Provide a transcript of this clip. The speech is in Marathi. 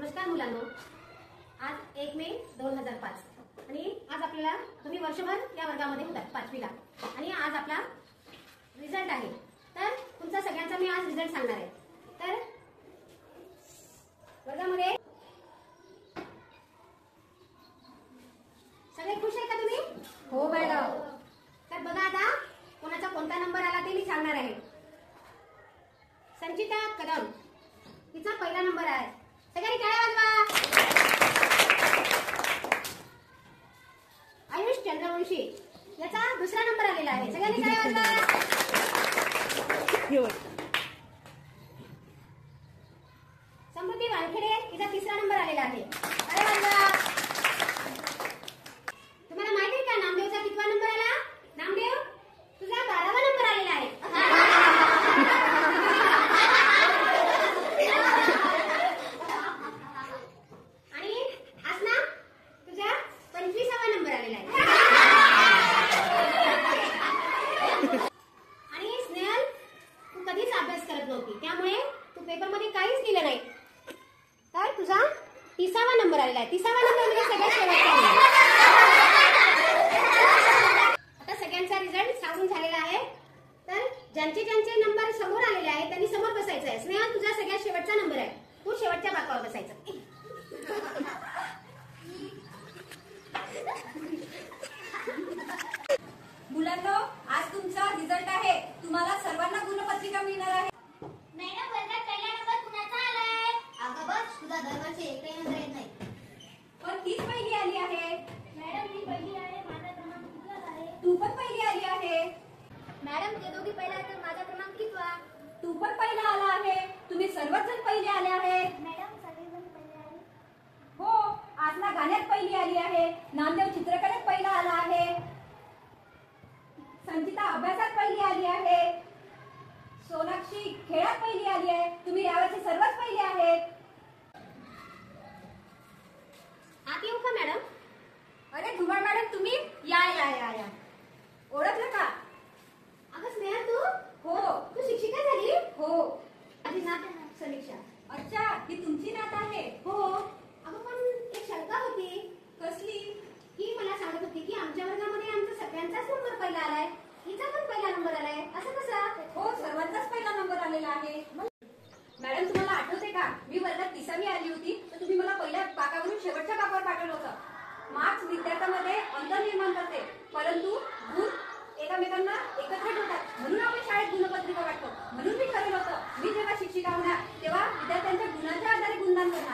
नमस्कार मुलांनो, आज 1 मे 2005 आणि आज आपल्याला तुम्ही वर्षभर या वर्गामध्ये होतात पाचवीला आणि आज आपला रिझल्ट आहे। तर तुमचा सगळ्यांचा मी आज रिझल्ट सांगणार आहे। तर वर्गामध्ये सगळे खुश आहे का तुम्ही? हो मॅडम। तर बघा आता कोणाचा कोणता नंबर आला ते मी सांगणार आहे। संचिता कदम तिचा पहिला नंबर आहे, सगळ्यांनी टाळ्या वाजवा। आयुष चंद्रवंशी याचा दुसरा नंबर आलेला आहे, सगळ्यांनी टाळ्या वाजवा। समृद्धी वानखेडे तिचा तिसरा नंबर आलेला आहे, टाळ्या वाजवा। तुम्हाला माहिती आहे का नामदेवचा कितवा नंबर आला? नामदेव तुझा 12वा नंबर आलेला आहे। आणि आसना तुझा 25वा नंबर आलेला आहे। आणि स्नेहल तू कधीच अभ्यास करत नव्हती, त्यामुळे तू पेपर मध्ये काहीच लिहिलं नाही, तर तुझा 30वा नंबर आलेला आहे। 30वा नंबर म्हणजे सगळ्यात शेवटचा आहे। आता सगळ्यांचा रिझल्ट सांगून झालेला आहे, तर ज्यांचे ज्यांचे नंबर समोर आलेले आहेत त्यांनी समोर बसायचं आहे। स्नेहा तुझा सगळ्यात शेवटचा नंबर आहे, तू शेवटच्या बाकावर बसायचं। मुलांनो, आज तुमचा रिझल्ट आहे, तुम्हाला सर्वांना गुणपत्रिका मिळणार आहे। मॅडम वर्गात पहिला नंबर कुणाचा आलाय? अगं बस तुझा दरवर्षी एकही नंबर येत नाही। पण तीच पहिली आली आहे। मॅडम मी पहिली आहे, माझा क्रमांक कितवा आहे? तू पण पहिली आली आहे। मॅडम ते दोघी पहिला आहे तर माझा क्रमांक कितवा? तू पण पहिला आला आहे। तुम्ही सर्वच जण पहिले आले आहे। मॅडम सगळेजण पहिले आले? हो, आसना गाण्यात पहिली आली आहे, नामदेव चित्रकलेत पहिला आला आहे, संचिता अभ्यासात पहिली आली आहे, सोनाक्षी खेळात पहिली आली आहे। तुम्ही यावर्षी सर्वच पहिले आहेत। आत येऊ का मॅडम? अरे धुमाळ मॅडम, तुम्ही या या या या ओळखलं का? अगं स्नेहा तू हो। तू शिक्षिका झाली? हो। माझी नात समीक्षा। अच्छा, ही तुमची नात आहे? हो। अगं पण एक शंका होती। कसली? ही मला सांगत होती की आमच्या वर्गामध्ये आमचा सगळ्यांचाच नंबर पहिला आलाय, हिचा पण पहिला नंबर आलाय, असं कसं? हो, सर्वांचाच पहिला नंबर आलेला आहे। मॅडम तुम्हाला आठवते का, मी वर्गात 30वी आली होती तर तुम्ही मला पहिल्या बाकावरून शेवटच्या बाकावर पाठवलं होतं। मार्क्स विद्यार्थ्यांमध्ये अंतर निर्माण करते, परंतु गुण एकमेकांना एकत्र ठेवतात, म्हणून आपण शाळेत गुणपत्रिका वाटतो। म्हणून मी ठरवलं होतं, मी जेव्हा शिक्षिका होणार तेव्हा विद्यार्थ्यांच्या गुणांच्या आधारे गुणदान करणार।